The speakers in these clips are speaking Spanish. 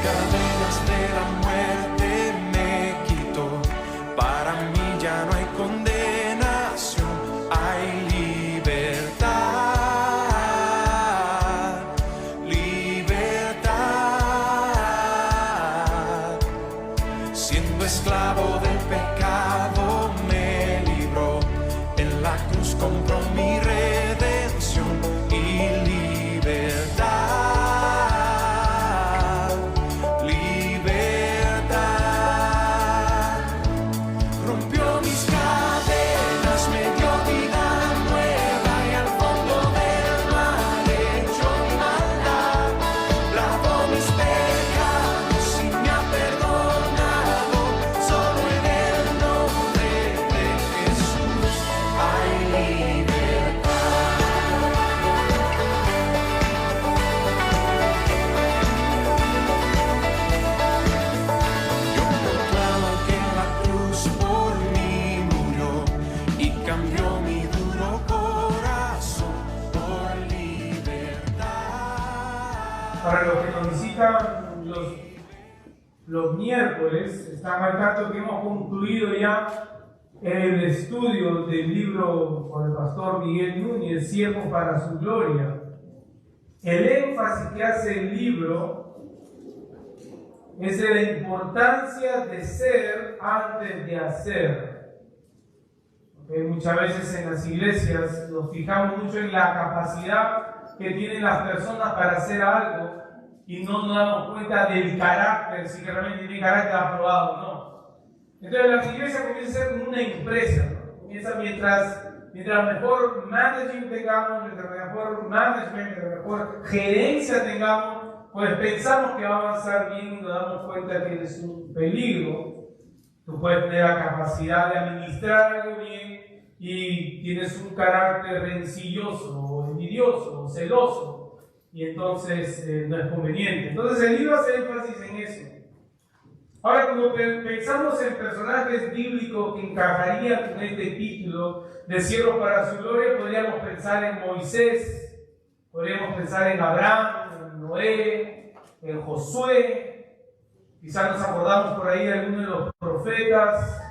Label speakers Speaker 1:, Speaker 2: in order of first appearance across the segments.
Speaker 1: cadenas de la muerte me quitó. Para mí ya no hay condenación, hay libertad, libertad. Siendo esclavo del pecado me libró, en la cruz compró mi redención y libertad, libertad. Rompió mis cadenas, me dio vida nueva y al fondo del mar echó mi maldad. Lavó mis pecados y me ha perdonado, solo en el nombre de Jesús hay libertad. Yo proclamo que en la cruz por mí murió y cambió mi duro corazón por libertad.
Speaker 2: Para los que nos visitan los miércoles, están al tanto que hemos concluido ya el estudio del libro por el pastor Miguel Núñez, Siervo para su Gloria. El énfasis que hace el libro es de la importancia de ser antes de hacer. Muchas veces en las iglesias nos fijamos mucho en la capacidad que tienen las personas para hacer algo y no nos damos cuenta del carácter, si realmente tiene carácter aprobado o no. Entonces la iglesia comienza a ser como una empresa, ¿no? Comienza mientras mejor management tengamos, mientras mejor gerencia tengamos, pues pensamos que va a avanzar bien y nos damos cuenta que es un peligro. Tú puedes tener la capacidad de administrar algo bien y tienes un carácter rencilloso, o envidioso, o celoso, y entonces no es conveniente. Entonces el libro hace énfasis en eso. Ahora, cuando pensamos en personajes bíblicos que encajarían con este título de Siervo para su Gloria, podríamos pensar en Moisés, podríamos pensar en Abraham, en Noé, en Josué. Quizás nos acordamos por ahí de algunos de los profetas,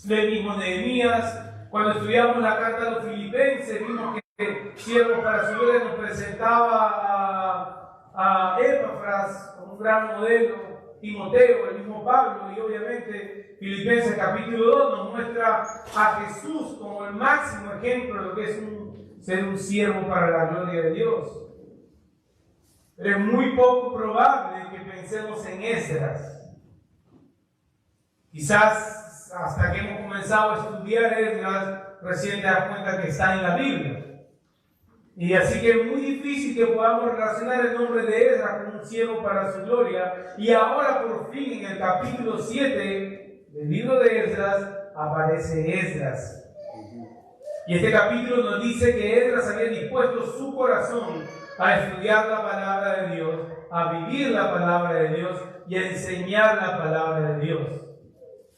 Speaker 2: del mismo Nehemías. Cuando estudiamos la carta de los Filipenses, vimos que Siervo para su Gloria nos presentaba a Epafras como un gran modelo, Timoteo, el mismo Pablo, y obviamente Filipenses capítulo 2 nos muestra a Jesús como el máximo ejemplo de lo que es ser un siervo para la gloria de Dios. Pero es muy poco probable que pensemos en Esdras. Quizás hasta que hemos comenzado a estudiar Esdras, recién te das cuenta que está en la Biblia. Y así que es muy difícil que podamos relacionar el nombre de Esdras con un siervo para su gloria. Y ahora por fin en el capítulo 7 del libro de Esdras aparece Esdras. Y este capítulo nos dice que Esdras había dispuesto su corazón a estudiar la palabra de Dios, a vivir la palabra de Dios y a enseñar la palabra de Dios.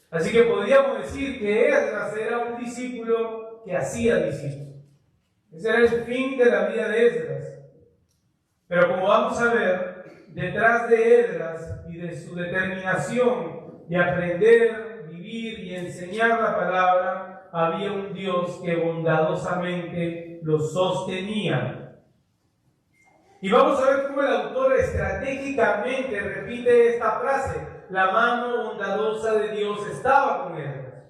Speaker 2: Así que podríamos decir que Esdras era un discípulo que hacía discípulos. Ese era el fin de la vida de Esdras. Pero como vamos a ver, detrás de Esdras y de su determinación de aprender, vivir y enseñar la palabra, había un Dios que bondadosamente lo sostenía. Y vamos a ver cómo el autor estratégicamente repite esta frase: la mano bondadosa de Dios estaba con Esdras.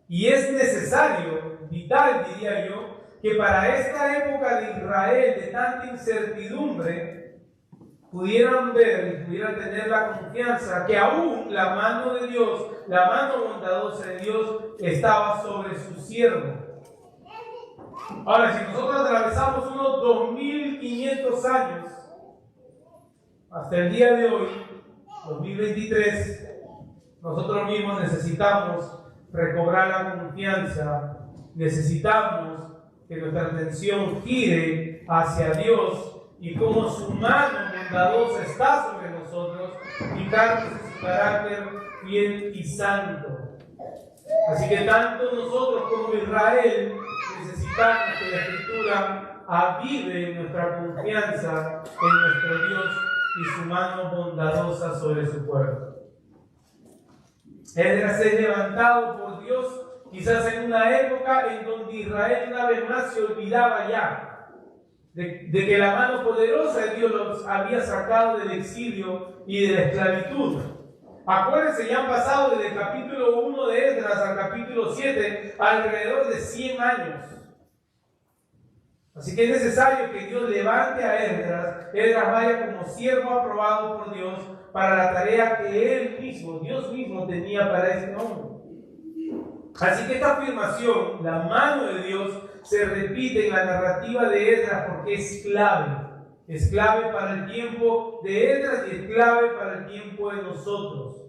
Speaker 2: Y es necesario, vital diría yo, que para esta época de Israel de tanta incertidumbre pudieran ver y pudieran tener la confianza que aún la mano de Dios, la mano bondadosa de Dios estaba sobre su siervo. Ahora, si nosotros atravesamos unos 2500 años hasta el día de hoy, 2023, nosotros mismos necesitamos recobrar la confianza, necesitamos que nuestra atención gire hacia Dios y cómo su mano bondadosa está sobre nosotros, quitarnos su carácter fiel y santo. Así que tanto nosotros como Israel necesitamos que la Escritura avive nuestra confianza en nuestro Dios y su mano bondadosa sobre su pueblo. Esdras es levantado por Dios, quizás en una época en donde Israel una vez más se olvidaba ya de que la mano poderosa de Dios los había sacado del exilio y de la esclavitud. Acuérdense, ya han pasado desde el capítulo 1 de Esdras al capítulo 7 alrededor de 100 años. Así que es necesario que Dios levante a Esdras. Esdras vaya como siervo aprobado por Dios para la tarea que él mismo, Dios mismo, tenía para este hombre. Así que esta afirmación, la mano de Dios, se repite en la narrativa de Esdras porque es clave. Es clave para el tiempo de Esdras y es clave para el tiempo de nosotros.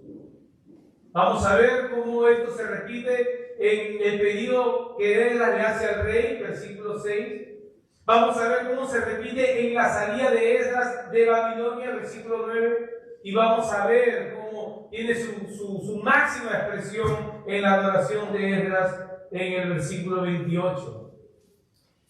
Speaker 2: Vamos a ver cómo esto se repite en el pedido que Esdras le hace al rey, versículo 6. Vamos a ver cómo se repite en la salida de Esdras de Babilonia, versículo 9. Y vamos a ver cómo tiene su máxima expresión en la adoración de Esdras en el versículo 28.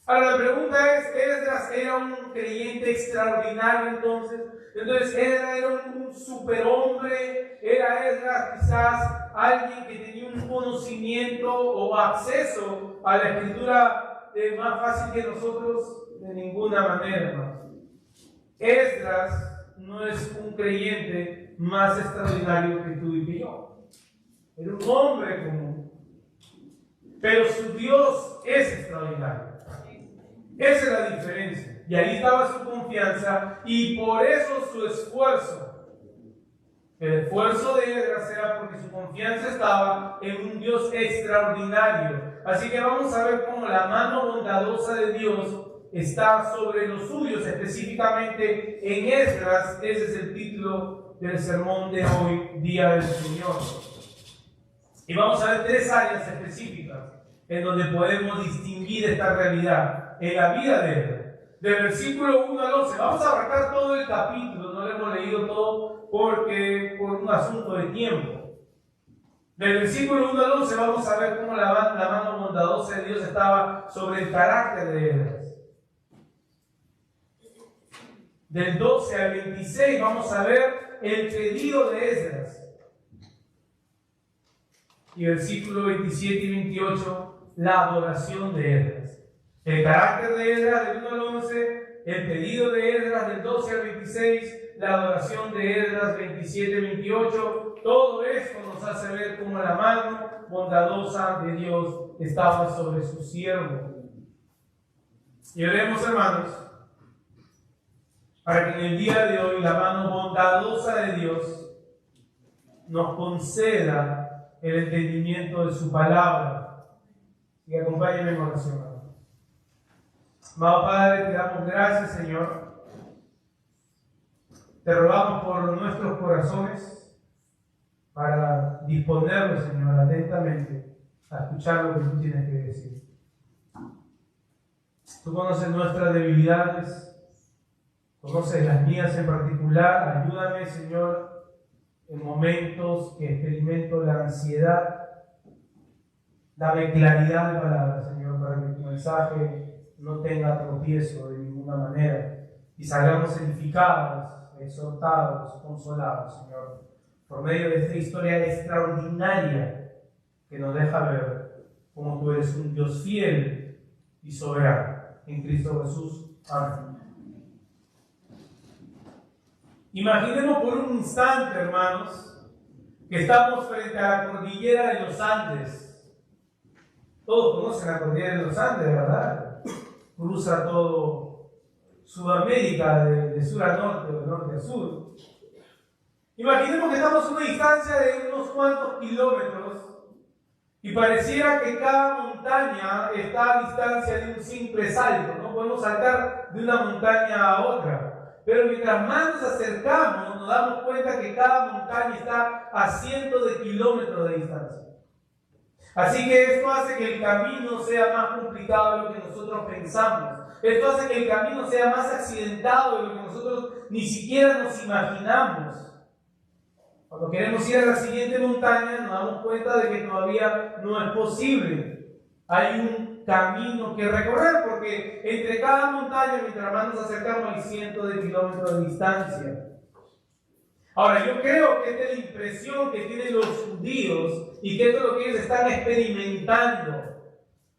Speaker 2: Ahora la pregunta es, ¿Esdras era un creyente extraordinario entonces? Entonces, ¿Esdras era un superhombre? ¿Era Esdras quizás alguien que tenía un conocimiento o acceso a la escritura más fácil que nosotros? De ninguna manera, hermanos. Esdras no es un creyente más extraordinario que tú y que yo. Era un hombre común. Pero su Dios es extraordinario. Esa es la diferencia. Y ahí estaba su confianza y por eso su esfuerzo. El esfuerzo de Esdras era porque su confianza estaba en un Dios extraordinario. Así que vamos a ver cómo la mano bondadosa de Dios está sobre los suyos, específicamente en Esdras. Ese es el título del sermón de hoy, Día del Señor. Y vamos a ver 3 áreas específicas en donde podemos distinguir esta realidad en la vida de Esdras. Del versículo 1 al 11, vamos a abarcar todo el capítulo, no lo hemos leído todo por un asunto de tiempo. Del versículo 1 al 11 vamos a ver cómo la mano bondadosa de Dios estaba sobre el carácter de Esdras. Del 12 al 26 vamos a ver el pedido de Esdras. Y versículo 27 y 28, la adoración de Esdras. El carácter de Esdras del 1 al 11, el pedido de Esdras del 12 al 26, la adoración de Esdras 27 y 28. Todo esto nos hace ver cómo la mano bondadosa de Dios estaba sobre su siervo. Y oremos, hermanos, para que en el día de hoy la mano bondadosa de Dios nos conceda el entendimiento de su palabra. Y acompáñenme en oración. Amado Padre, te damos gracias, Señor. Te rogamos por nuestros corazones para disponerlos, Señor, atentamente a escuchar lo que tú tienes que decir. Tú conoces nuestras debilidades, conoces las mías en particular. Ayúdame, Señor, en momentos que experimento la ansiedad. Dame claridad de palabras, Señor, para que tu mensaje no tenga tropiezo de ninguna manera y salgamos edificados, exhortados, consolados, Señor, por medio de esta historia extraordinaria que nos deja ver cómo tú eres un Dios fiel y soberano en Cristo Jesús. Amén. Imaginemos por un instante, hermanos, que estamos frente a la cordillera de los Andes. Todos conocen la cordillera de los Andes, ¿verdad? Cruza todo Sudamérica de sur a norte o de norte a sur. Imaginemos que estamos a una distancia de unos cuantos kilómetros y pareciera que cada montaña está a distancia de un simple salto. No podemos saltar de una montaña a otra. Pero mientras más nos acercamos, nos damos cuenta que cada montaña está a cientos de kilómetros de distancia. Así que esto hace que el camino sea más complicado de lo que nosotros pensamos. Esto hace que el camino sea más accidentado de lo que nosotros ni siquiera nos imaginamos. Cuando queremos ir a la siguiente montaña, nos damos cuenta de que todavía no es posible. Hay un camino que recorrer, porque entre cada montaña, mientras más nos acercamos, hay cientos de kilómetros de distancia. Ahora, yo creo que esta es la impresión que tienen los judíos y que esto es lo que ellos están experimentando.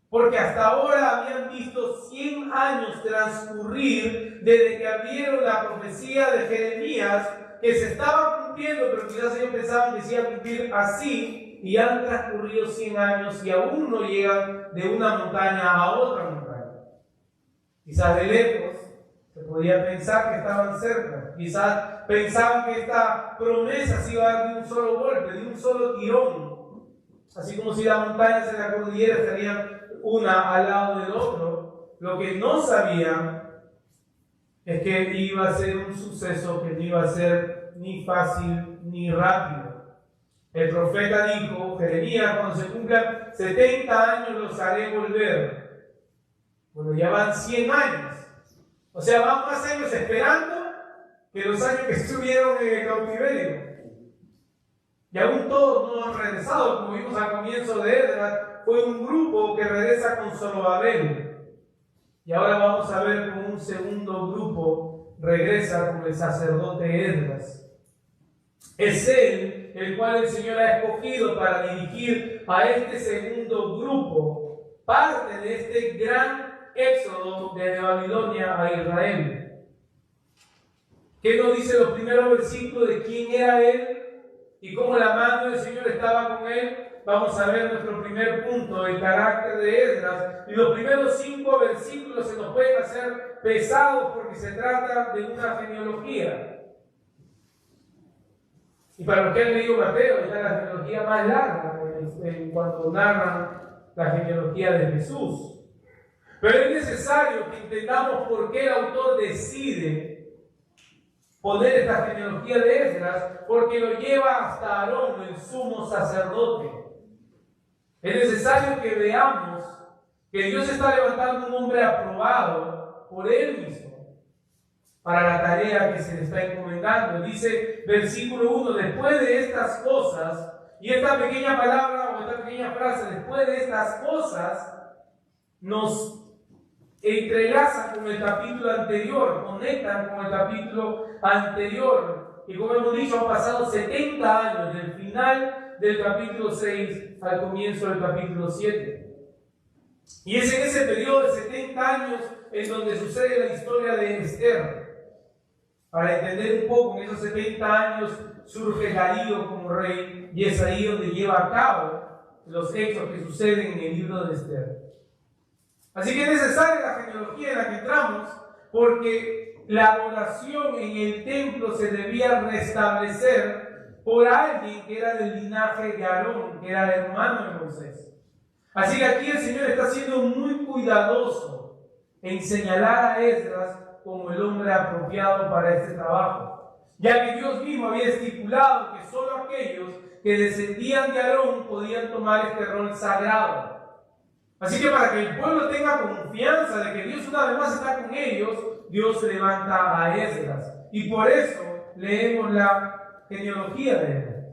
Speaker 2: Porque hasta ahora habían visto 100 años transcurrir desde que abrieron la profecía de Jeremías, que se estaba cumpliendo, pero quizás ellos pensaban que se iba a cumplir así, y han transcurrido 100 años y aún no llegan de una montaña a otra montaña. Quizás de lejos se podía pensar que estaban cerca, quizás pensaban que esta promesa se iba a dar de un solo golpe, de un solo tirón, así como si las montañas en la cordillera estarían una al lado del otro. Lo que no sabían es que iba a ser un suceso que no iba a ser ni fácil ni rápido. El profeta dijo, Jeremías, cuando se cumplan 70 años los haré volver. Bueno, ya van 100 años. O sea, van más años esperando que los años que estuvieron en el cautiverio. Y aún todos no han regresado, como vimos al comienzo de Esdras. Fue un grupo que regresa con Zorobabel. Y ahora vamos a ver cómo un segundo grupo regresa con el sacerdote Esdras. Es él el cual el Señor ha escogido para dirigir a este segundo grupo, parte de este gran éxodo de Babilonia a Israel. ¿Qué nos dice los primeros versículos de quién era él y cómo la mano del Señor estaba con él? Vamos a ver nuestro primer punto, el carácter de Esdras. Y los primeros 5 versículos se nos pueden hacer pesados porque se trata de una genealogía. Y para los que han leído Mateo, es la genealogía más larga en cuanto narran la genealogía de Jesús. Pero es necesario que entendamos por qué el autor decide poner esta genealogía de Esdras, porque lo lleva hasta Aarón, el sumo sacerdote. Es necesario que veamos que Dios está levantando un hombre aprobado por Él mismo para la tarea que se le está encomendando. Dice versículo 1, después de estas cosas, y esta pequeña palabra o esta pequeña frase, después de estas cosas, nos entrelazan con el capítulo anterior, conectan con el capítulo anterior. Y como hemos dicho, han pasado 70 años del final del capítulo 6 al comienzo del capítulo 7. Y es en ese periodo de 70 años en donde sucede la historia de Esther. Para entender un poco, en esos 70 años surge Darío como rey, y es ahí donde lleva a cabo los hechos que suceden en el libro de Esther. Así que es necesaria la genealogía en la que entramos, porque la adoración en el templo se debía restablecer por alguien que era del linaje de Aarón, que era hermano de Moisés. Así que aquí el Señor está siendo muy cuidadoso en señalar a Esdras como el hombre apropiado para este trabajo, ya que Dios mismo había estipulado que solo aquellos que descendían de Aarón podían tomar este rol sagrado. Así que para que el pueblo tenga confianza de que Dios una vez más está con ellos, Dios levanta a Esdras. Y por eso leemos la genealogía de Esdras.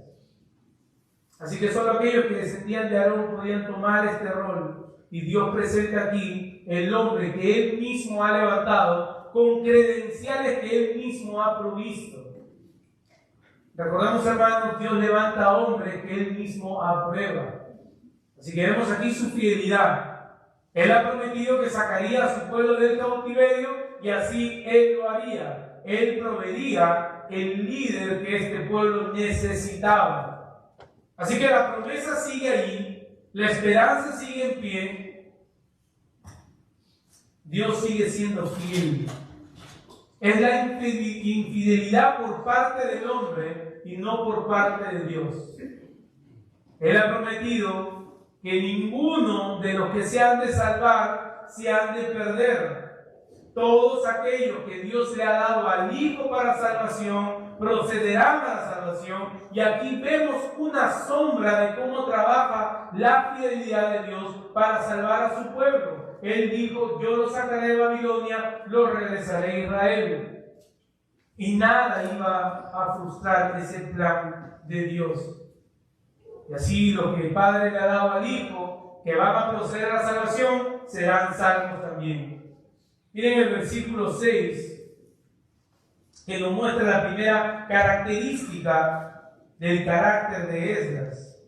Speaker 2: Así que solo aquellos que descendían de Aarón podían tomar este rol. Y Dios presenta aquí el hombre que Él mismo ha levantado con credenciales que Él mismo ha provisto. Recordemos, hermanos, Dios levanta a hombres que Él mismo aprueba. Así que vemos aquí su fidelidad. Él ha prometido que sacaría a su pueblo del cautiverio y así Él lo haría. Él proveería el líder que este pueblo necesitaba. Así que la promesa sigue ahí, la esperanza sigue en pie. Dios sigue siendo fiel. Es la infidelidad por parte del hombre y no por parte de Dios. Él ha prometido que ninguno de los que se han de salvar se han de perder. Todos aquellos que Dios le ha dado al Hijo para salvación procederán a la salvación. Y aquí vemos una sombra de cómo trabaja la fidelidad de Dios para salvar a su pueblo. Él dijo, yo los sacaré de Babilonia, los regresaré a Israel. Y nada iba a frustrar ese plan de Dios. Y así lo que el Padre le ha dado al Hijo, que van a proceder a la salvación, serán salvos también. Miren el versículo 6. que nos muestra la primera característica del carácter de Esdras.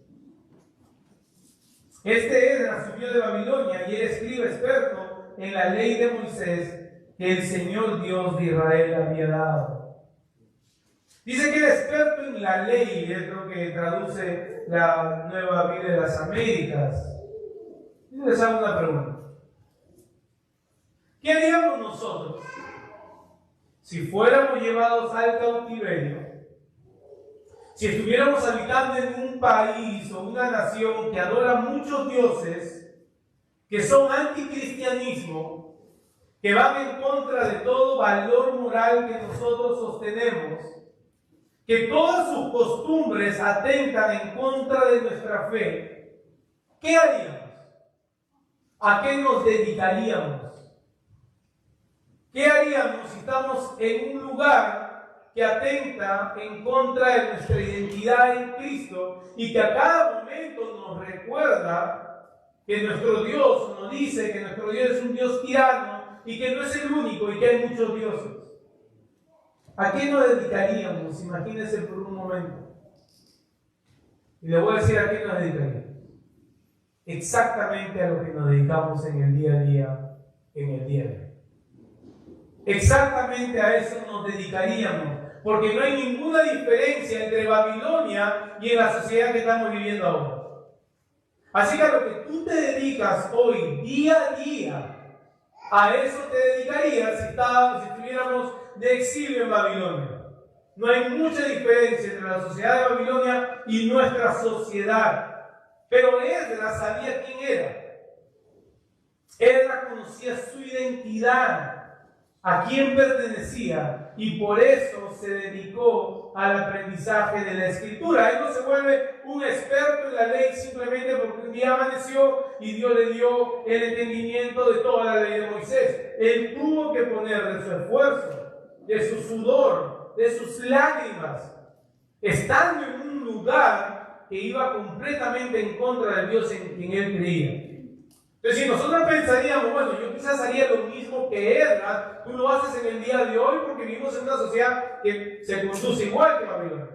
Speaker 2: Este Esdras subió de Babilonia y era escriba experto en la ley de Moisés que el Señor Dios de Israel había dado. Dice que era experto en la ley, es lo que traduce la Nueva Biblia de las Américas. Yo les hago una pregunta. ¿Qué haríamos nosotros si fuéramos llevados al cautiverio? Si estuviéramos habitando en un país o una nación que adora muchos dioses, que son anticristianismo, que van en contra de todo valor moral que nosotros sostenemos, que todas sus costumbres atentan en contra de nuestra fe, ¿qué haríamos? ¿A qué nos dedicaríamos? ¿Qué haríamos si estamos en un lugar que atenta en contra de nuestra identidad en Cristo y que a cada momento nos recuerda que nuestro Dios nos dice que nuestro Dios es un Dios tirano y que no es el único y que hay muchos dioses? ¿A qué nos dedicaríamos? Imagínense por un momento. Y le voy a decir a qué nos dedicaríamos. Exactamente a lo que nos dedicamos en el día a día, en el día a día. Exactamente a eso nos dedicaríamos, porque no hay ninguna diferencia entre Babilonia y en la sociedad que estamos viviendo ahora. Así que a lo que tú te dedicas hoy, día a día, a eso te dedicarías si estuviéramos de exilio en Babilonia. No hay mucha diferencia entre la sociedad de Babilonia y nuestra sociedad. Pero Esdras sabía quién era. Esdras conocía su identidad, a quién pertenecía, y por eso se dedicó al aprendizaje de la Escritura. Él no se vuelve un experto en la ley simplemente porque un día amaneció y Dios le dio el entendimiento de toda la ley de Moisés. Él tuvo que poner de su esfuerzo, de su sudor, de sus lágrimas, estando en un lugar que iba completamente en contra del Dios en quien él creía. Entonces, si nosotros pensaríamos, bueno, yo quizás haría lo mismo que Esdras, tú lo haces en el día de hoy porque vivimos en una sociedad que se conduce igual que Babilonia.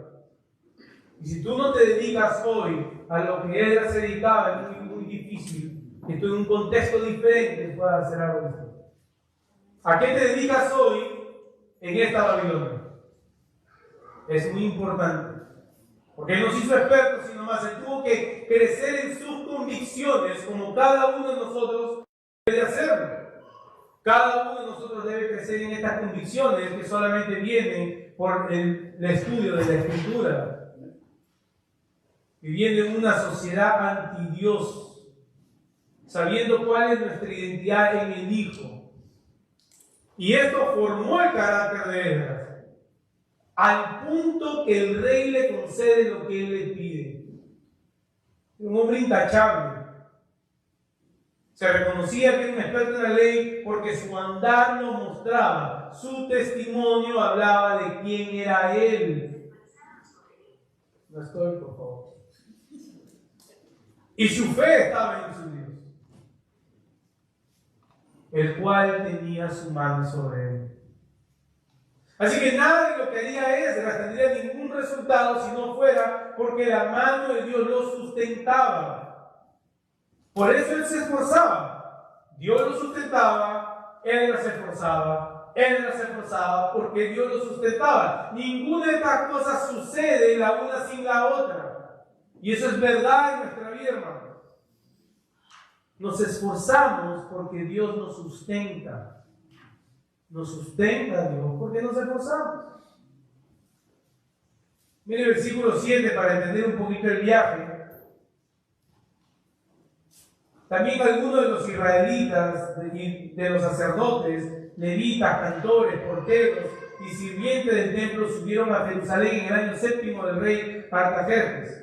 Speaker 2: Y si tú no te dedicas hoy a lo que Esdras se dedicaba, es muy difícil que tú en un contexto diferente puedas hacer algo distinto. ¿A qué te dedicas hoy en esta Babilonia? Es muy importante. Porque Él nos hizo expertos, sino más, Él tuvo que crecer en sus convicciones, como cada uno de nosotros debe hacerlo. Cada uno de nosotros debe crecer en estas convicciones que solamente vienen por el estudio de la Escritura. Viviendo en una sociedad anti-Dios, sabiendo cuál es nuestra identidad en el Hijo. Y esto formó el carácter de Esdras, al punto que el rey le concede lo que él le pide. Un hombre intachable. Se reconocía que era un experto en la ley porque su andar lo mostraba. Su testimonio hablaba de quién era él. No estoy, por favor. Y su fe estaba en su Dios, el cual tenía su mano sobre él. Así que nada de lo que haría Esdras tendría ningún resultado si no fuera porque la mano de Dios lo sustentaba. Por eso él se esforzaba. Dios lo sustentaba, Esdras se esforzaba, Esdras se esforzaba porque Dios lo sustentaba. Ninguna de estas cosas sucede la una sin la otra. Y eso es verdad en nuestra vida, hermanos. Nos esforzamos porque Dios nos sustenta. Nos sustenta Dios porque nos esforzamos. Mire el versículo 7 para entender un poquito el viaje. También algunos de los israelitas, de los sacerdotes, levitas, cantores, porteros y sirvientes del templo subieron a Jerusalén en el año 7 del rey Artajerjes.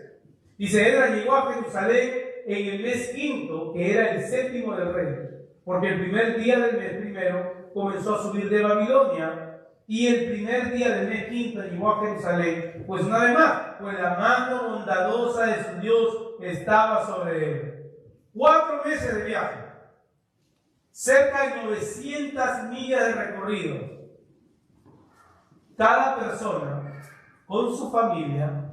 Speaker 2: Dice, Esdras llegó a Jerusalén en el mes 5, que era el 7 del rey, porque el primer día del mes primero comenzó a subir de Babilonia, y el primer día del mes 5 llegó a Jerusalén. Pues una vez más, pues la mano bondadosa de su Dios estaba sobre él. 4 meses de viaje, cerca de 900 millas de recorrido. cada persona con su familia,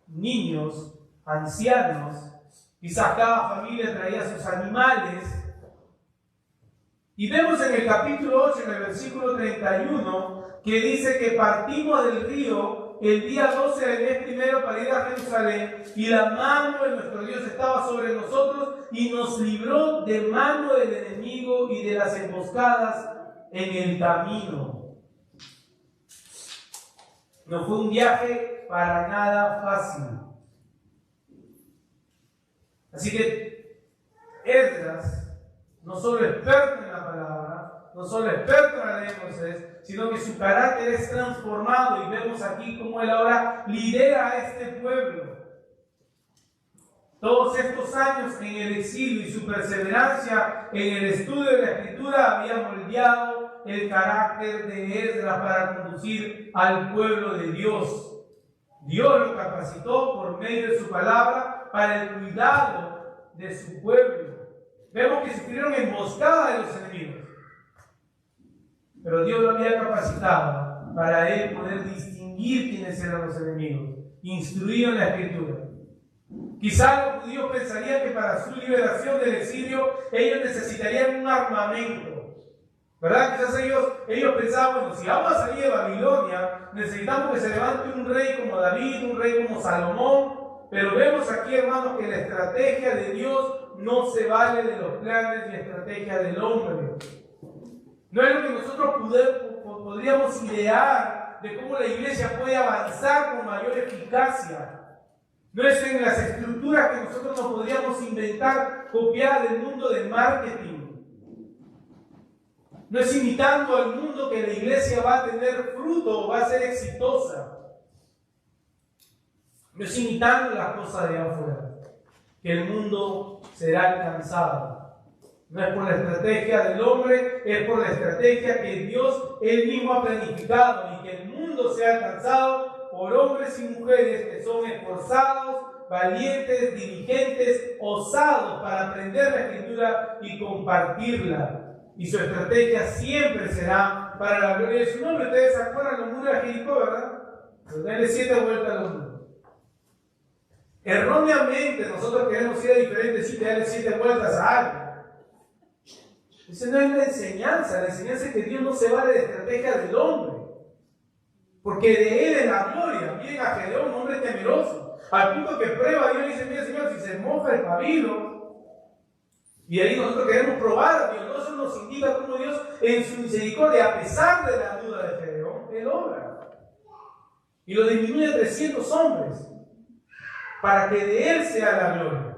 Speaker 2: niños, ancianos, quizás cada familia traía sus animales. Y vemos en el capítulo 8, en el versículo 31, que dice que partimos del río el día 12 del mes primero para ir a Jerusalén, y la mano de nuestro Dios estaba sobre nosotros y nos libró de mano del enemigo y de las emboscadas en el camino. No fue un viaje para nada fácil. Así que Esdras, no solo experto en la palabra, no solo experto en la ley de Moisés, sino que su carácter es transformado, y vemos aquí cómo él ahora lidera a este pueblo. Todos estos años en el exilio y su perseverancia en el estudio de la Escritura había moldeado el carácter de Esdras para conducir al pueblo de Dios. Dios lo capacitó por medio de su palabra para el cuidado de su pueblo. Vemos que sufrieron emboscada de los enemigos, pero Dios lo había capacitado para él poder distinguir quiénes eran los enemigos, instruido en la Escritura. Quizás los judíos pensarían que para su liberación del exilio ellos necesitarían un armamento, ¿verdad? Quizás ellos pensaban, bueno, si vamos a salir de Babilonia, necesitamos que se levante un rey como David, un rey como Salomón. Pero vemos aquí, hermanos, que la estrategia de Dios no se vale de los planes y estrategia del hombre. No es lo que nosotros podríamos idear de cómo la iglesia puede avanzar con mayor eficacia. No es en las estructuras que nosotros nos podríamos inventar copiadas del mundo del marketing. No es imitando al mundo que la iglesia va a tener fruto o va a ser exitosa. No es imitando las cosas de afuera que el mundo será alcanzado. No es por la estrategia del hombre, es por la estrategia que Dios Él mismo ha planificado, y que el mundo sea alcanzado por hombres y mujeres que son esforzados, valientes, diligentes, osados para aprender la Escritura y compartirla. Y su estrategia siempre será para la gloria de su nombre. Ustedes se acuerdan los muros de Jericó, ¿verdad? Pues denle 7 vueltas a los muros. Erróneamente nosotros queremos ir a diferentes sitios y darle 7 vueltas a algo. Esa no es la enseñanza es que Dios no se vale de estrategia del hombre, porque de él es la gloria. Miren a Gedeón, un hombre temeroso, al punto que prueba a Dios y dice: mira, Señor, si se moja el pabilo, y ahí nosotros queremos probar a Dios. No, eso nos indica cómo Dios en su misericordia, a pesar de la duda de Gedeón, él obra y lo disminuye a 300 hombres para que de él sea la gloria.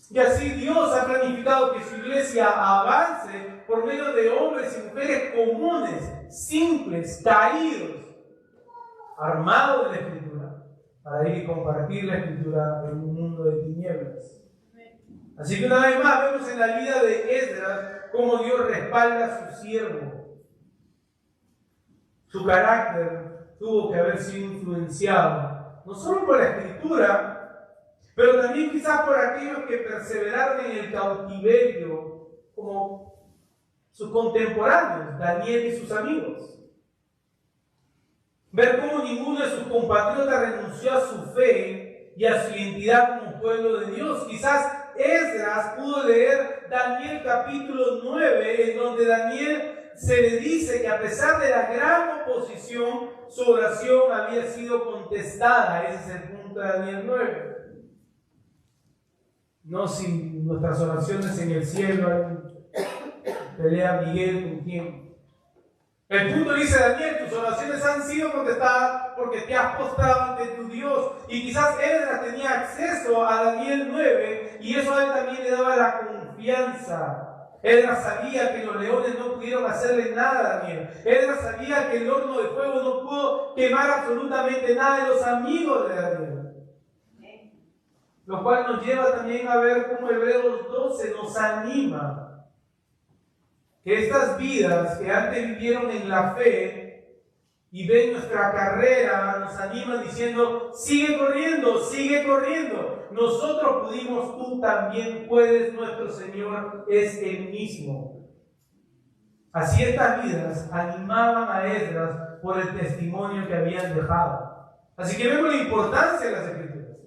Speaker 2: Y así Dios ha planificado que su iglesia avance por medio de hombres y mujeres comunes, simples, caídos, armados de la Escritura, para ir y compartir la Escritura en un mundo de tinieblas. Así que una vez más vemos en la vida de Esdras cómo Dios respalda a su siervo. Su carácter tuvo que haber sido influenciado, no solo por la Escritura, pero también quizás por aquellos que perseveraron en el cautiverio, como sus contemporáneos, Daniel y sus amigos. Ver cómo ninguno de sus compatriotas renunció a su fe y a su identidad como pueblo de Dios. Quizás Esdras pudo leer Daniel capítulo 9, en donde Daniel se le dice que a pesar de la gran oposición, su oración había sido contestada. Ese es el punto de Daniel 9. No sin nuestras oraciones en el cielo, pelea Miguel con quién. El punto dice Daniel: tus oraciones han sido contestadas porque te has postrado ante tu Dios. Y quizás Esdras tenía acceso a Daniel 9, y eso a él también le daba la confianza. Esdras sabía que los leones no pudieron hacerle nada a Daniel. Esdras sabía que el horno de fuego no pudo quemar absolutamente nada de los amigos de Daniel. Lo cual nos lleva también a ver cómo Hebreos 12 nos anima. Que estas vidas que antes vivieron en la fe y ven nuestra carrera, nos animan diciendo: sigue corriendo, sigue corriendo. Nosotros pudimos, tú también puedes, nuestro Señor es el mismo. Así estas vidas animaban a Esdras por el testimonio que habían dejado. Así que vemos la importancia de las Escrituras.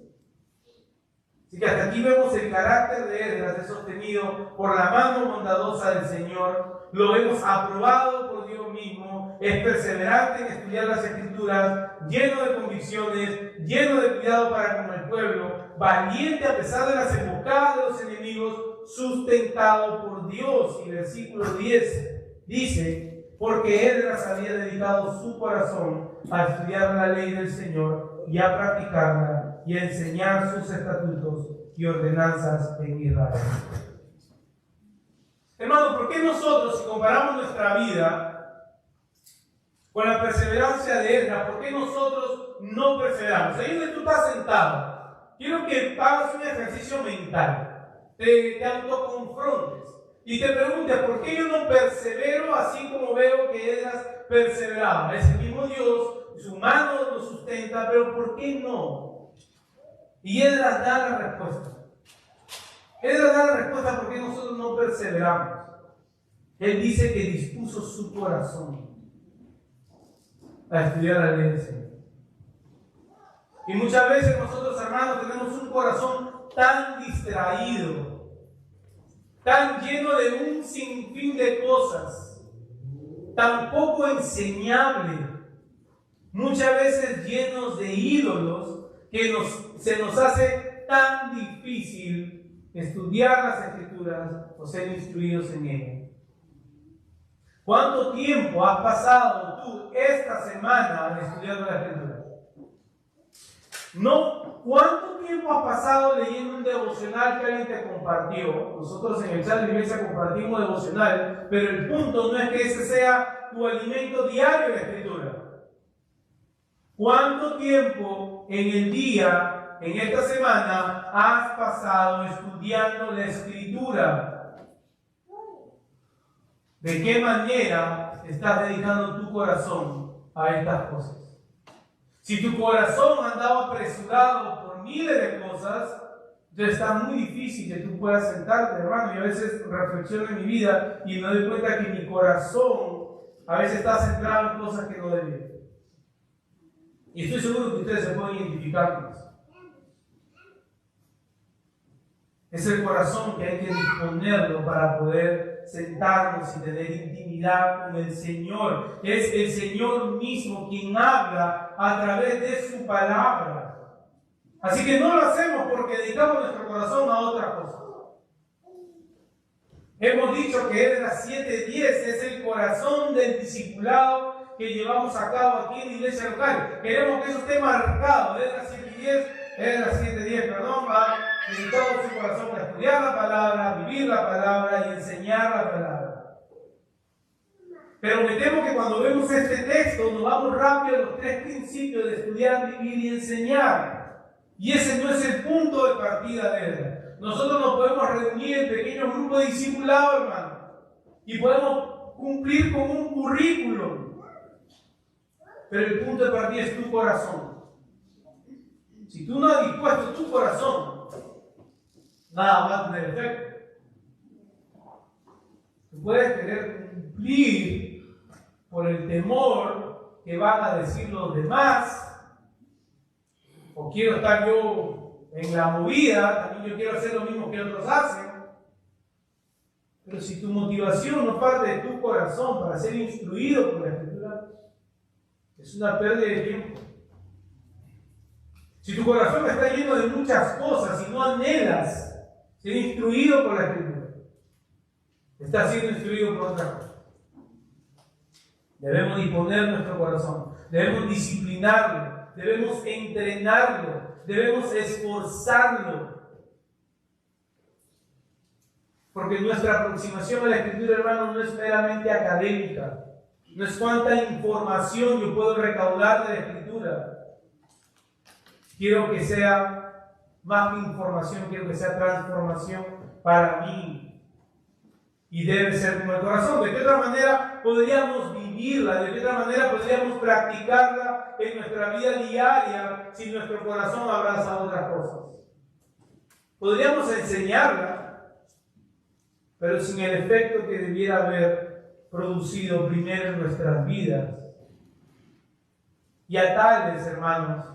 Speaker 2: Así que hasta aquí vemos el carácter de Esdras es sostenido por la mano bondadosa del Señor. Lo vemos aprobado por Dios mismo. Es perseverante en estudiar las Escrituras, lleno de convicciones, lleno de cuidado para con el pueblo, valiente a pesar de las emboscadas de los enemigos, sustentado por Dios. Y versículo 10 dice: porque Esdras había dedicado su corazón a estudiar la ley del Señor y a practicarla y a enseñar sus estatutos y ordenanzas en Israel. Hermano, ¿por qué nosotros, si comparamos nuestra vida con la perseverancia de Esdras, por qué nosotros no perseveramos? Ahí donde tú estás sentado, quiero que hagas un ejercicio mental, te autoconfrontes y te preguntes: ¿por qué yo no persevero así como veo que Esdras perseveraba? Es el mismo Dios, su mano lo sustenta, pero ¿por qué no? Y Esdras da la respuesta. Esdras da la respuesta porque nosotros no perseveramos. Él dice que dispuso su corazón a estudiar la ley del Señor. Y muchas veces nosotros, hermanos, tenemos un corazón tan distraído, tan lleno de un sinfín de cosas, tan poco enseñable, muchas veces llenos de ídolos, que se nos hace tan difícil estudiar las Escrituras o ser instruidos en ellas. ¿Cuánto tiempo has pasado tú esta semana estudiando la Escritura? No, ¿cuánto tiempo has pasado leyendo un devocional que alguien te compartió? Nosotros en el chat de la iglesia compartimos devocional, pero el punto no es que ese sea tu alimento diario de la Escritura. ¿Cuánto tiempo en el día, en esta semana, has pasado estudiando la Escritura? ¿De qué manera estás dedicando tu corazón a estas cosas? Si tu corazón andaba apresurado por miles de cosas, entonces está muy difícil que tú puedas sentarte, hermano. Y a veces reflexiono en mi vida y me doy cuenta que mi corazón a veces está centrado en cosas que no debía. Y estoy seguro que ustedes se pueden identificar con eso. Es el corazón que hay que disponerlo para poder sentarnos y tener intimidad con el Señor. Es el Señor mismo quien habla a través de su palabra. Así que no lo hacemos porque dedicamos nuestro corazón a otra cosa. Hemos dicho que Esdras 7:10 es el corazón del discipulado que llevamos a cabo aquí en la iglesia local. Queremos que eso esté marcado. Esdras 7:10, va dedicado su corazón a estudiar la palabra, vivir la palabra y enseñar la palabra. Pero me temo que cuando vemos este texto nos vamos rápido a los tres principios de estudiar, vivir y enseñar. Y ese no es el punto de partida de Esdras. Nosotros nos podemos reunir en pequeños grupos de discipulado, hermano, y podemos cumplir con un currículum. Pero el punto de partida es tu corazón. Si tú no has dispuesto tu corazón, nada va a tener efecto. Tú puedes querer cumplir por el temor que van a decir los demás, o quiero estar yo en la movida, también yo quiero hacer lo mismo que otros hacen. Pero si tu motivación no parte de tu corazón para ser instruido por la Escritura, es una pérdida de tiempo. Si tu corazón está lleno de muchas cosas y no anhelas ser instruido por la Escritura, estás siendo instruido por otra cosa. Debemos disponer nuestro corazón, debemos disciplinarlo, debemos entrenarlo, debemos esforzarlo. Porque nuestra aproximación a la Escritura, hermano, no es meramente académica. No es cuánta información yo puedo recaudar de la Escritura. Quiero que sea más que información, quiero que sea transformación para mí. Y debe ser como el corazón. ¿De qué otra manera podríamos vivirla? ¿De qué otra manera podríamos practicarla en nuestra vida diaria si nuestro corazón abraza otras cosas? Podríamos enseñarla, pero sin el efecto que debiera haber producido primero en nuestras vidas Y a tales, hermanos,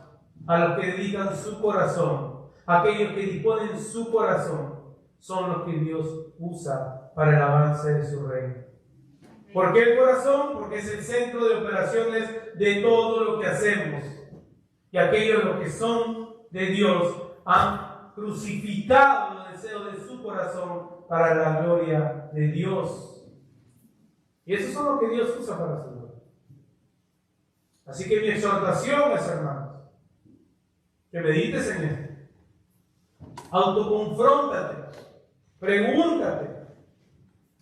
Speaker 2: a los que dedican su corazón, aquellos que disponen su corazón, son los que Dios usa para el avance de su reino. ¿Por qué el corazón? Porque es el centro de operaciones de todo lo que hacemos. Y aquellos los que son de Dios han crucificado los deseos de su corazón para la gloria de Dios. Y esos son los que Dios usa para su gloria. Así que mi exhortación es, hermanos, que medites en esto. Autoconfróntate. Pregúntate.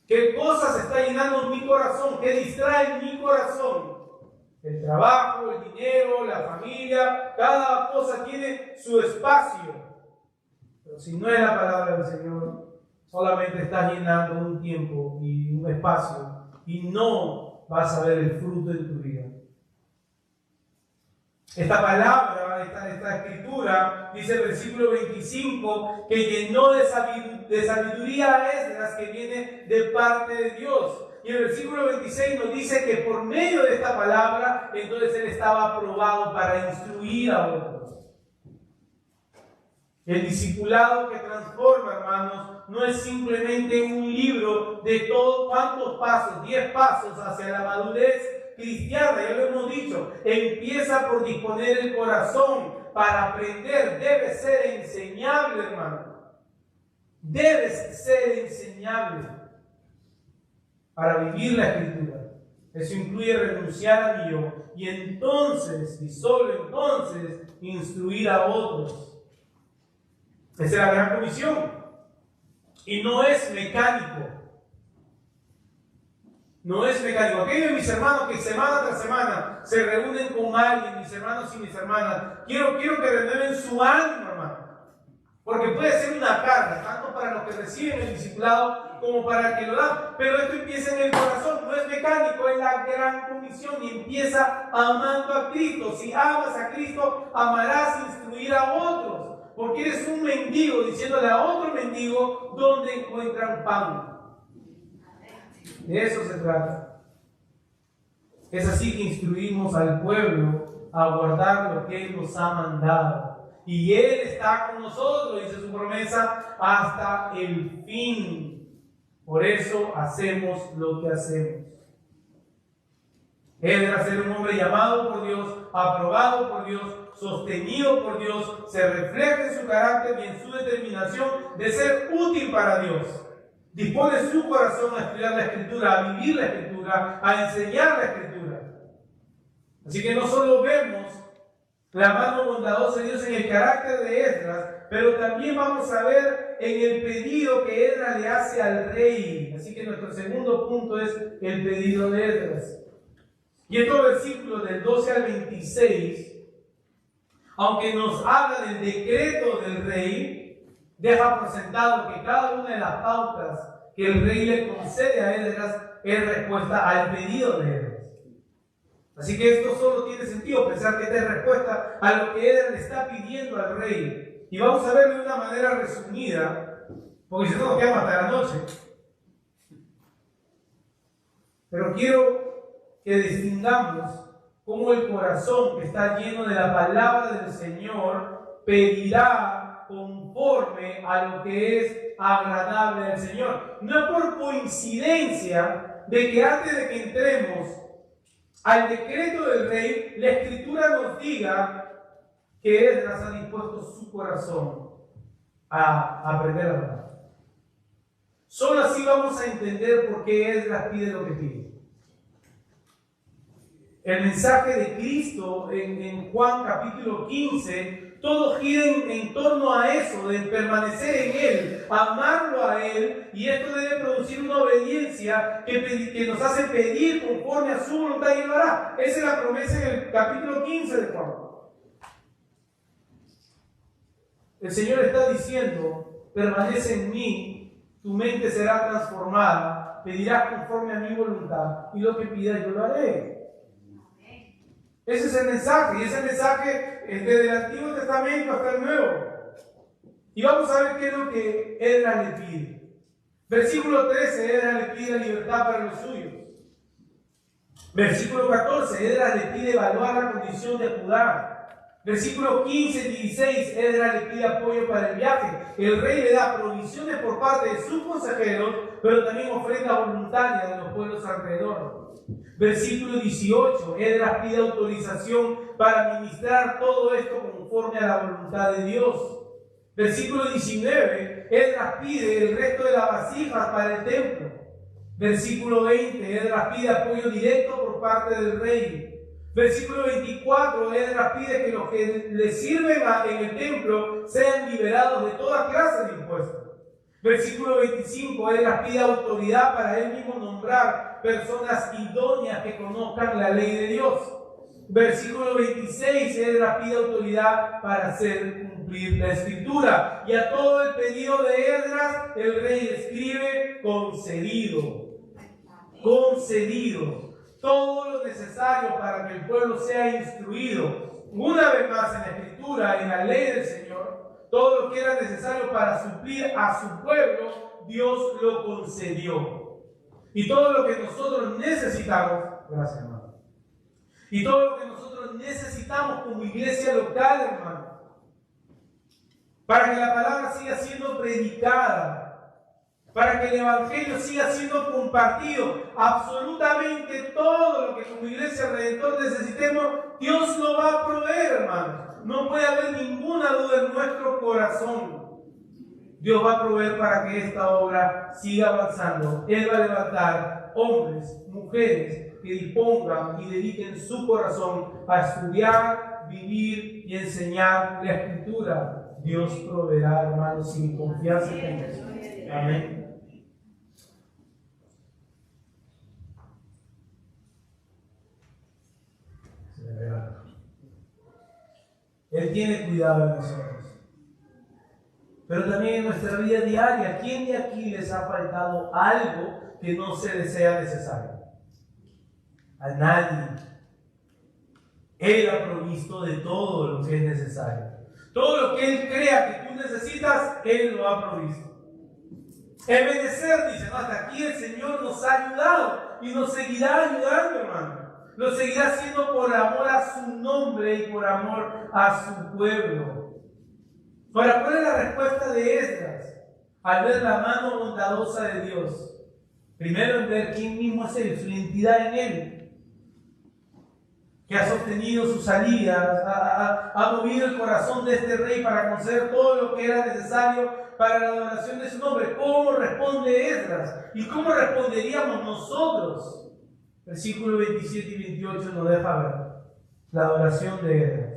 Speaker 2: ¿Qué cosas está llenando mi corazón? ¿Qué distrae mi corazón? El trabajo, el dinero, la familia, cada cosa tiene su espacio. Pero si no es la palabra del Señor, solamente estás llenando un tiempo y un espacio y no vas a ver el fruto de tu vida. Esta palabra, esta escritura, dice el versículo 25, que llenó de sabiduría a Esdras, que viene de parte de Dios. Y el versículo 26 nos dice que por medio de esta palabra, entonces él estaba aprobado para instruir a otros. El discipulado que transforma, hermanos, no es simplemente un libro de todos cuántos pasos, 10 pasos hacia la madurez cristiana, ya lo hemos dicho. Empieza por disponer el corazón para aprender. Debe ser enseñable, hermano. Debes ser enseñable para vivir la Escritura. Eso incluye renunciar a mí yo y entonces, y solo entonces, instruir a otros. Esa es la gran comisión. Y no es mecánico. No es mecánico. Aquellos de mis hermanos que semana tras semana se reúnen con alguien, mis hermanos y mis hermanas, quiero que renueven su ánimo, hermano. Porque puede ser una carga, tanto para los que reciben el discipulado como para el que lo dan. Pero esto empieza en el corazón, no es mecánico, es la gran comisión y empieza amando a Cristo. Si amas a Cristo, amarás instruir a otros. Porque eres un mendigo diciéndole a otro mendigo dónde encuentran pan. De eso se trata. Es así que instruimos al pueblo a guardar lo que Él nos ha mandado. Y Él está con nosotros, dice su promesa, hasta el fin. Por eso hacemos lo que hacemos. Esdras era un hombre llamado por Dios, aprobado por Dios, sostenido por Dios, se refleja en su carácter y en su determinación de ser útil para Dios. Dispone su corazón a estudiar la Escritura, a vivir la Escritura, a enseñar la Escritura. Así que no solo vemos la mano bondadosa de Dios en el carácter de Esdras, pero también vamos a ver en el pedido que Esdras le hace al rey. Así que nuestro segundo punto es el pedido de Esdras. Y estos versículos del 12 al 26, aunque nos habla del decreto del rey, deja por sentado que cada una de las pautas que el rey le concede a Esdras es respuesta al pedido de Esdras. Así que esto solo tiene sentido pensar que esta es respuesta a lo que Esdras le está pidiendo al rey. Y vamos a verlo de una manera resumida, porque si no nos quedamos hasta la noche. Pero quiero que distingamos cómo el corazón que está lleno de la palabra del Señor pedirá conforme a lo que es agradable al Señor. No es por coincidencia de que antes de que entremos al decreto del rey, la Escritura nos diga que Esdras ha dispuesto su corazón a aprender a orar. Solo así vamos a entender por qué Esdras pide lo que pide. El mensaje de Cristo en Juan capítulo 15, todo gira en torno a eso, de permanecer en Él, amarlo a Él, y esto debe producir una obediencia que nos hace pedir conforme a su voluntad y lo hará. Esa es la promesa en el capítulo 15 de Juan. El Señor está diciendo, permanece en mí, tu mente será transformada, pedirás conforme a mi voluntad, y lo que pidas yo lo haré. Ese es el mensaje, y ese mensaje es desde el Antiguo Testamento hasta el Nuevo. Y vamos a ver qué es lo que Esdras le pide. Versículo 13, Esdras le pide libertad para los suyos. Versículo 14, Esdras le pide evaluar la condición de Judá. Versículo 15 y 16, Esdras le pide apoyo para el viaje. El rey le da provisiones por parte de sus consejeros, pero también ofrenda voluntaria de los pueblos alrededor. Versículo 18, Esdras pide autorización para administrar todo esto conforme a la voluntad de Dios. Versículo 19, Esdras pide el resto de las vasijas para el templo. Versículo 20, Esdras pide apoyo directo por parte del rey. Versículo 24, Esdras pide que los que le sirven en el templo sean liberados de toda clase de impuestos. Versículo 25, Esdras pide autoridad para él mismo nombrar personas idóneas que conozcan la ley de Dios. Versículo 26, Esdras pide autoridad para hacer cumplir la escritura. Y a todo el pedido de Esdras, el rey escribe: concedido. Concedido. Todo lo necesario para que el pueblo sea instruido. Una vez más en la escritura, en la ley del Señor, todo lo que era necesario para suplir a su pueblo, Dios lo concedió. Y todo lo que nosotros necesitamos, gracias hermano, y todo lo que nosotros necesitamos como iglesia local, hermano, para que la palabra siga siendo predicada, para que el evangelio siga siendo compartido, absolutamente todo lo que como iglesia Redentor necesitemos, Dios lo va a proveer, hermano. No puede haber ninguna duda en nuestro corazón. Dios va a proveer para que esta obra siga avanzando. Él va a levantar hombres, mujeres que dispongan y dediquen su corazón a estudiar, vivir y enseñar la escritura. Dios proveerá, hermanos, sin confianza en eso. Amén. Él tiene cuidado de nosotros. Pero también en nuestra vida diaria, ¿quién de aquí les ha faltado algo que no se les sea necesario? A nadie. Él ha provisto de todo lo que es necesario. Todo lo que Él crea que tú necesitas, Él lo ha provisto. En Benecer dice, no, hasta aquí el Señor nos ha ayudado y nos seguirá ayudando, hermano. Lo seguirá haciendo por amor a su nombre y por amor a su pueblo. Ahora, ¿cuál es la respuesta de Esdras al ver la mano bondadosa de Dios? Primero, en ver quién mismo es Él, su identidad en Él, que ha sostenido sus salidas, ha movido el corazón de este rey para conceder todo lo que era necesario para la adoración de su nombre. ¿Cómo responde Esdras? ¿Y cómo responderíamos nosotros? Versículos 27 y 28 nos deja ver la adoración de Esdras.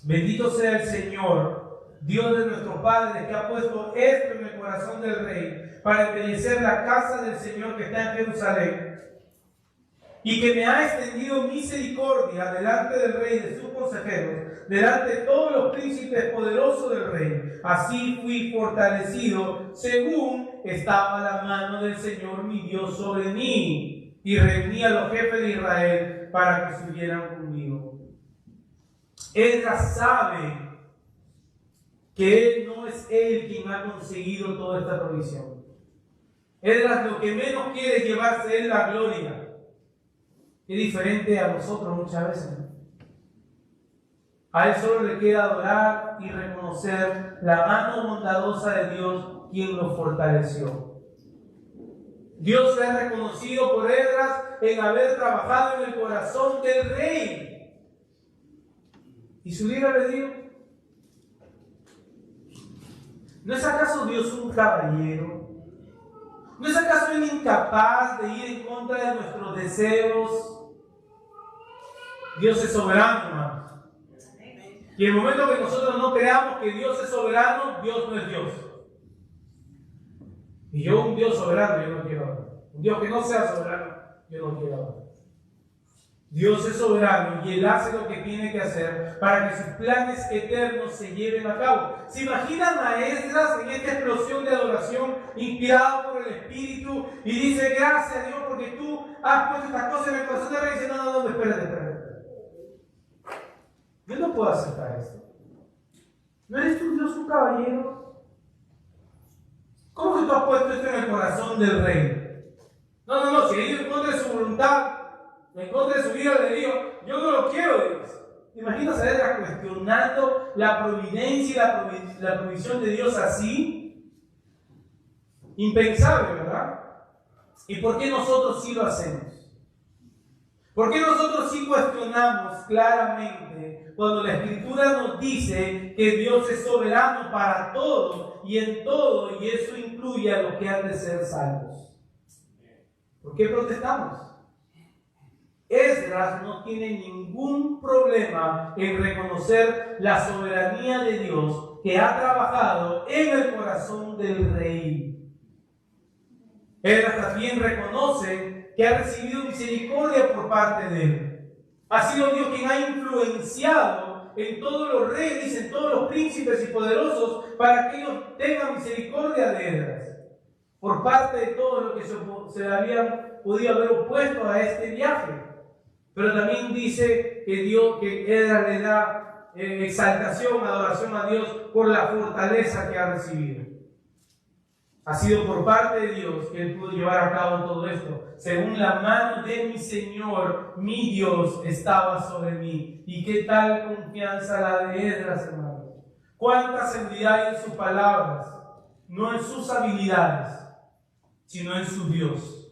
Speaker 2: Bendito sea el Señor, Dios de nuestros padres, que ha puesto esto en el corazón del rey para embellecer la casa del Señor que está en Jerusalén, y que me ha extendido misericordia delante del rey y de sus consejeros, delante de todos los príncipes poderosos del rey. Así fui fortalecido según estaba la mano del Señor mi Dios sobre mí, y reuní a los jefes de Israel para que subieran conmigo. Esdras sabe que no es él quien ha conseguido toda esta provisión. Esdras lo que menos quiere es llevarse él la gloria. Es diferente a nosotros muchas veces, ¿no? A él solo le queda adorar y reconocer la mano bondadosa de Dios quien lo fortaleció. Dios se ha reconocido por Esdras en haber trabajado en el corazón del rey. ¿Y su libre albedrío? ¿No es acaso Dios un caballero? ¿No es acaso Él incapaz de ir en contra de nuestros deseos? Dios es soberano, hermanos. Y en el momento que nosotros no creamos que Dios es soberano, Dios no es Dios. Y yo, un Dios soberano, yo no quiero hablar. Un Dios que no sea soberano, yo no quiero hablar. Dios es soberano y Él hace lo que tiene que hacer para que sus planes eternos se lleven a cabo. ¿Se imaginan a Esdras en esta explosión de adoración inspirado por el Espíritu y dice gracias Dios porque tú has puesto estas cosas en el corazón del rey y dice no, espérate. Yo no puedo aceptar esto. ¿No eres tú Dios un caballero? ¿Cómo que tú has puesto esto en el corazón del rey? No, si ha ido en contra de su voluntad, en contra de su vida, le digo, yo no lo quiero, Dios. ¿Te imaginas a Esdras cuestionando la providencia y la provisión de Dios así? Impensable, ¿verdad? ¿Y por qué nosotros sí lo hacemos? ¿Por qué nosotros sí cuestionamos claramente cuando la Escritura nos dice que Dios es soberano para todo y en todo, y eso incluye a los que han de ser salvos? ¿Por qué protestamos? Esdras no tiene ningún problema en reconocer la soberanía de Dios que ha trabajado en el corazón del rey. Esdras también reconoce que ha recibido misericordia por parte de él. Ha sido Dios quien ha influenciado en todos los reyes, en todos los príncipes y poderosos, para que ellos tengan misericordia de Esdras, por parte de todos los que se habían podido haber opuesto a este viaje. Pero también dice que Esdras le da exaltación, adoración a Dios por la fortaleza que ha recibido. Ha sido por parte de Dios que él pudo llevar a cabo todo esto. Según la mano de mi Señor, mi Dios estaba sobre mí. ¿Y qué tal confianza la de Esdras, hermanos? ¿Cuánta seguridad hay en sus palabras? No en sus habilidades, sino en su Dios.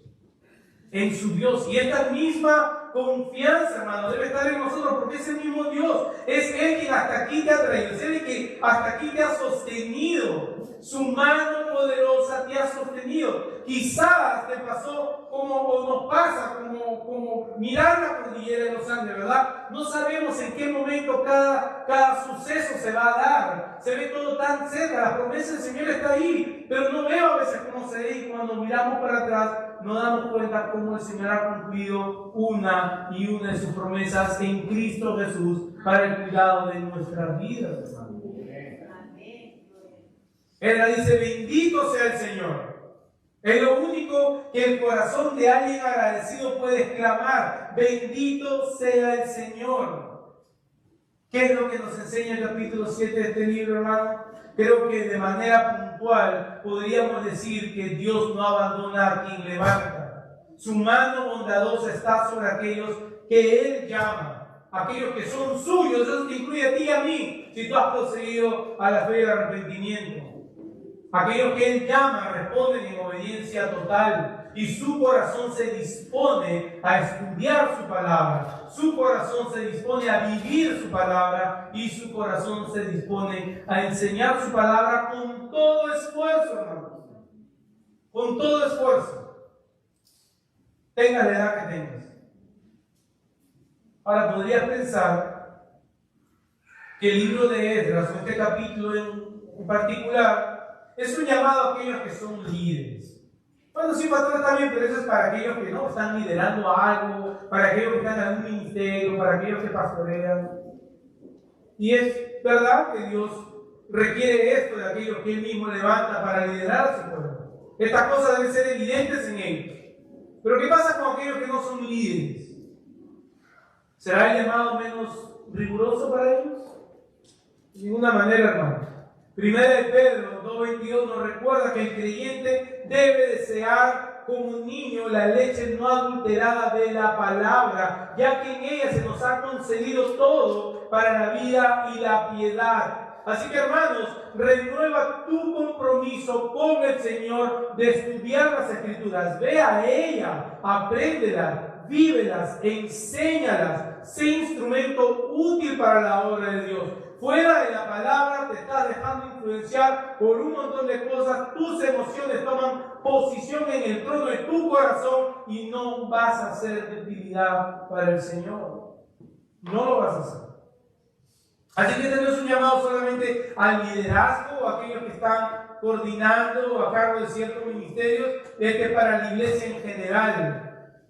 Speaker 2: En su Dios. Y esta misma confianza, hermano, debe estar en nosotros, porque es el mismo Dios. Es Él quien hasta aquí te ha traído. Es Él quien hasta aquí te ha sostenido. Su mano poderosa te ha sostenido. Quizás te pasó o nos pasa como mirar la cordillera de los Andes, ¿verdad? No sabemos en qué momento cada suceso se va a dar. Se ve todo tan cerca, la promesa del Señor está ahí, pero no veo a veces cómo se ve, y cuando miramos para atrás nos damos cuenta cómo el Señor ha cumplido una y una de sus promesas en Cristo Jesús para el cuidado de nuestras vidas, hermano. Él dice, bendito sea el Señor. Es lo único que el corazón de alguien agradecido puede exclamar: bendito sea el Señor. ¿Qué es lo que nos enseña el capítulo 7 de este libro, hermano? Creo que de manera puntual podríamos decir que Dios no abandona a quien levanta. Su mano bondadosa está sobre aquellos que Él llama, aquellos que son suyos. Eso te incluye a ti y a mí, si tú has procedido a la fe del arrepentimiento. Aquellos que Él llama responden en obediencia total, y su corazón se dispone a estudiar su palabra, su corazón se dispone a vivir su palabra, y su corazón se dispone a enseñar su palabra con todo esfuerzo, hermanos. Con todo esfuerzo. Tengas la edad que tengas. Ahora podrías pensar que el libro de Esdras, o este capítulo en particular, es un llamado a aquellos que son líderes. Bueno, sí, pastor, está bien, pero eso es para aquellos que no están liderando algo, para aquellos que están en un ministerio, para aquellos que pastorean. Y es verdad que Dios requiere esto de aquellos que Él mismo levanta para liderar a su pueblo. Estas cosas deben ser evidentes en ellos. Pero ¿qué pasa con aquellos que no son líderes? ¿Será el llamado menos riguroso para ellos? De ninguna manera, hermano. Primera de Pedro 2:22 nos recuerda que el creyente debe desear como un niño la leche no adulterada de la palabra, ya que en ella se nos ha concedido todo para la vida y la piedad. Así que, hermanos, renueva tu compromiso con el Señor de estudiar las Escrituras. Ve a ella, apréndelas, vívelas, enséñalas, sé instrumento útil para la obra de Dios. Fuera de la palabra te estás dejando influenciar por un montón de cosas. Tus emociones toman posición en el trono de tu corazón y no vas a ser de utilidad para el Señor. No lo vas a hacer. Así que este no es un llamado solamente al liderazgo, a aquellos que están coordinando o a cargo de ciertos ministerios. Este es para la iglesia en general.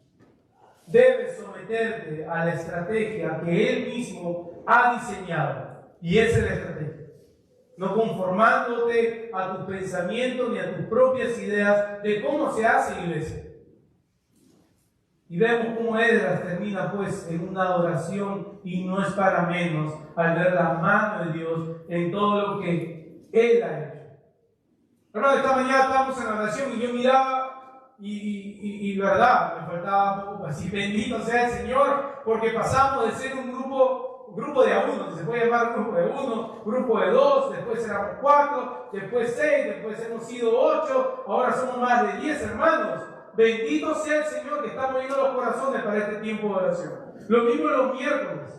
Speaker 2: Debes someterte a la estrategia que Él mismo ha diseñado. Y esa es la estrategia. No conformándote a tus pensamientos ni a tus propias ideas de cómo se hace iglesia. Y vemos cómo Esdras termina pues en una adoración, y no es para menos al ver la mano de Dios en todo lo que Él ha hecho. Hermano, esta mañana estábamos en la oración y yo miraba y verdad, me faltaba poco así. Bendito sea el Señor, porque pasamos de ser un grupo de a uno, se puede llamar grupo de uno, grupo de dos, después éramos 4, después 6, después hemos sido 8, ahora somos más de 10 hermanos. Bendito sea el Señor que está moviendo los corazones para este tiempo de oración. Lo mismo los miércoles.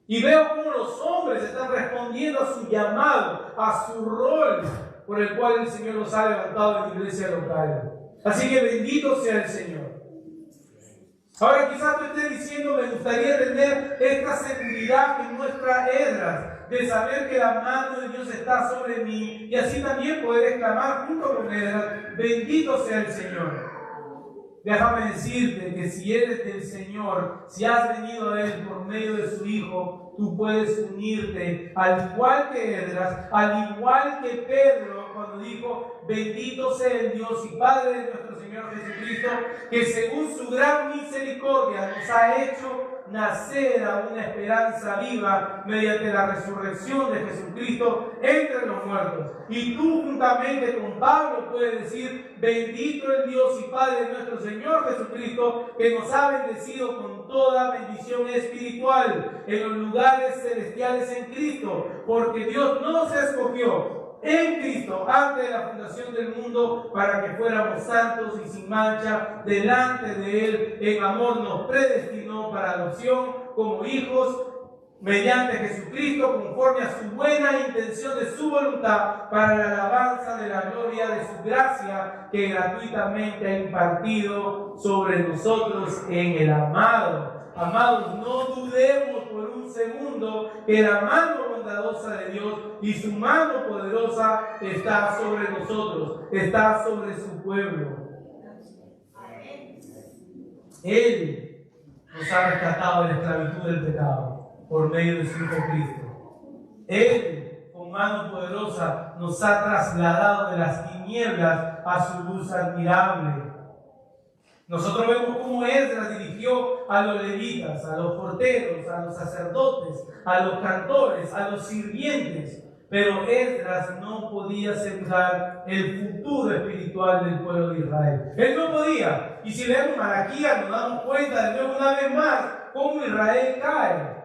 Speaker 2: Y veo cómo los hombres están respondiendo a su llamado, a su rol por el cual el Señor los ha levantado en la iglesia local. Así que bendito sea el Señor. Ahora quizás tú estés diciendo, me gustaría tener esta seguridad que muestra Esdras, de saber que la mano de Dios está sobre mí, y así también poder exclamar junto con Esdras, bendito sea el Señor. Déjame decirte que si eres del Señor, si has venido a Él por medio de su Hijo, tú puedes unirte, al igual que Esdras, al igual que Pedro, cuando dijo, bendito sea el Dios y Padre de nuestro Señor Jesucristo, que según su gran misericordia nos ha hecho nacer a una esperanza viva mediante la resurrección de Jesucristo entre los muertos. Y tú juntamente con Pablo puedes decir, bendito el Dios y Padre de nuestro Señor Jesucristo, que nos ha bendecido con toda bendición espiritual en los lugares celestiales en Cristo, porque Dios nos escogió en Cristo antes de la fundación del mundo para que fuéramos santos y sin mancha delante de Él. En amor nos predestinó para adopción como hijos mediante Jesucristo, conforme a su buena intención de su voluntad, para la alabanza de la gloria de su gracia que gratuitamente ha impartido sobre nosotros en el amado. Amados, no dudemos por un segundo que la mano bondadosa de Dios y su mano poderosa está sobre nosotros, está sobre su pueblo. Él nos ha rescatado de la esclavitud del pecado por medio de su Hijo Cristo. Él, con mano poderosa, nos ha trasladado de las tinieblas a su luz admirable. Nosotros vemos cómo Esdras dirigió a los levitas, a los porteros, a los sacerdotes, a los cantores, a los sirvientes. Pero Esdras no podía asegurar el futuro espiritual del pueblo de Israel. Él no podía. Y si leemos Malaquías nos damos cuenta de nuevo una vez más cómo Israel cae.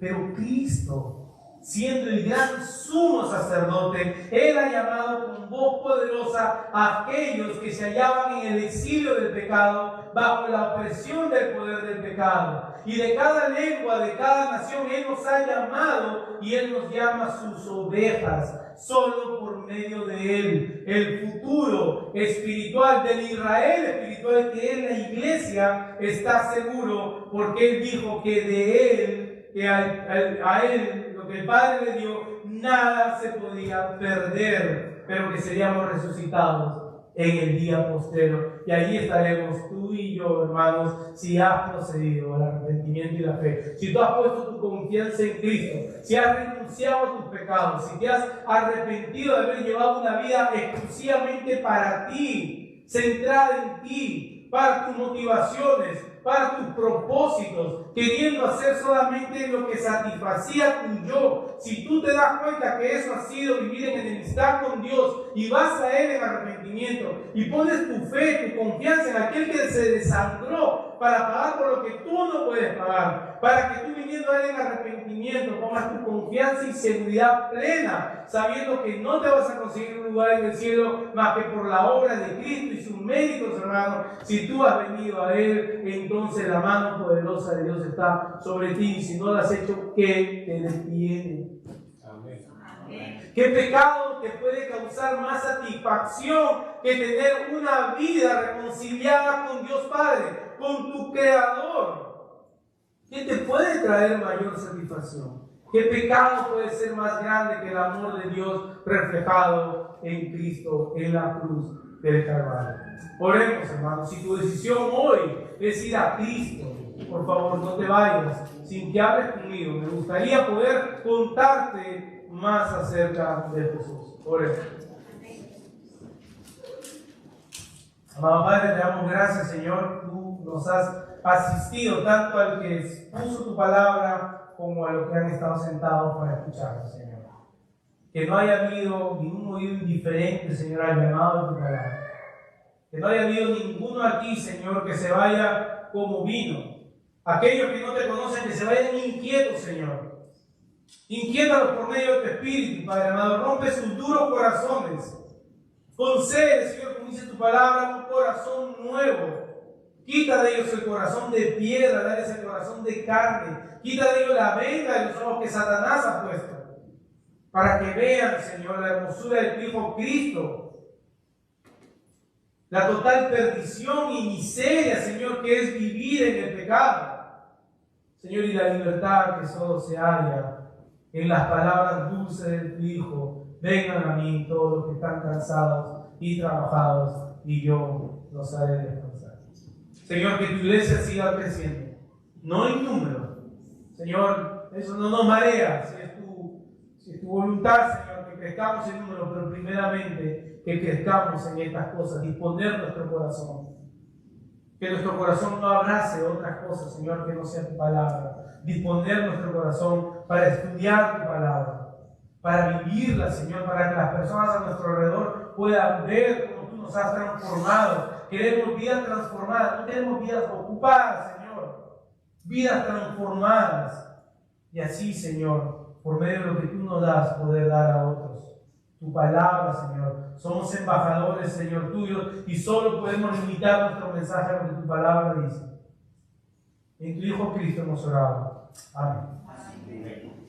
Speaker 2: Pero Cristo, siendo el gran sumo sacerdote, Él ha llamado con voz poderosa a aquellos que se hallaban en el exilio del pecado, bajo la opresión del poder del pecado. Y de cada lengua, de cada nación, Él nos ha llamado y Él nos llama sus ovejas, solo por medio de Él. El futuro espiritual del Israel espiritual, que es la iglesia, está seguro, porque Él dijo que de Él, que a Él, lo que el Padre le dio, nada se podía perder, pero que seríamos resucitados en el día postrero. Y allí estaremos tú y yo, hermanos, si has procedido al arrepentimiento y la fe. Si tú has puesto tu confianza en Cristo, si has renunciado a tus pecados, si te has arrepentido de haber llevado una vida exclusivamente para ti, centrada en ti, para tus motivaciones, para tus propósitos, queriendo hacer solamente lo que satisfacía tu yo. Si tú te das cuenta que eso ha sido vivir en enemistad con Dios y vas a Él en arrepentimiento y pones tu fe, tu confianza en aquel que se desangró para pagar por lo que tú no puedes pagar, para que tú, viniendo a Él en arrepentimiento, pongas tu confianza y seguridad plena, sabiendo que no te vas a conseguir un lugar en el cielo más que por la obra de Cristo y sus méritos, hermano. Si tú has venido a Él, entonces la mano poderosa de Dios está sobre ti, y si no lo has hecho, ¿qué te detiene? Amén. ¿Qué pecado te puede causar más satisfacción que tener una vida reconciliada con Dios Padre, con tu Creador? ¿Qué te puede traer mayor satisfacción? ¿Qué pecado puede ser más grande que el amor de Dios reflejado en Cristo, en la cruz del Calvario? Oremos, hermanos. Si tu decisión hoy es ir a Cristo, por favor, no te vayas sin que hables conmigo. Me gustaría poder contarte más acerca de Jesús. Oremos. Amado Padre, te damos gracias, Señor. Tú nos has asistido tanto al que puso tu palabra como a los que han estado sentados para escucharla, Señor. Que no haya habido ningún oído indiferente, Señor, al llamado de tu palabra. Que no haya habido ninguno aquí, Señor, que se vaya como vino. Aquellos que no te conocen, que se vayan inquietos, Señor. Inquiétalos por medio de tu Espíritu, Padre amado. Rompe sus duros corazones. Concede, Señor, como dice tu palabra, un corazón nuevo. Quita de ellos el corazón de piedra, dale el corazón de carne. Quita de ellos la venda de los ojos que Satanás ha puesto. Para que vean, Señor, la hermosura de tu Hijo Cristo. La total perdición y miseria, Señor, que es vivir en el pecado. Señor, y la libertad que solo se halla en las palabras dulces de tu Hijo. Vengan a mí todos los que están cansados y trabajados, y yo los haré descansar. Señor, que tu iglesia siga creciendo, no en número. Señor, eso no nos marea, si es tu voluntad, Señor, que crezcamos en número, pero primeramente que crezcamos en estas cosas, disponer nuestro corazón. Que nuestro corazón no abrace otras cosas, Señor, que no sea tu palabra. Disponer nuestro corazón para estudiar tu palabra, para vivirla, Señor, para que las personas a nuestro alrededor puedan ver cómo tú nos has transformado. Queremos vidas transformadas, no queremos vidas ocupadas, Señor. Vidas transformadas. Y así, Señor, por medio de lo que tú nos das, poder dar a otros tu palabra, Señor. Somos embajadores, Señor, tuyos, y solo podemos limitar nuestro mensaje a lo que tu palabra dice. En tu Hijo Cristo hemos orado. Amén.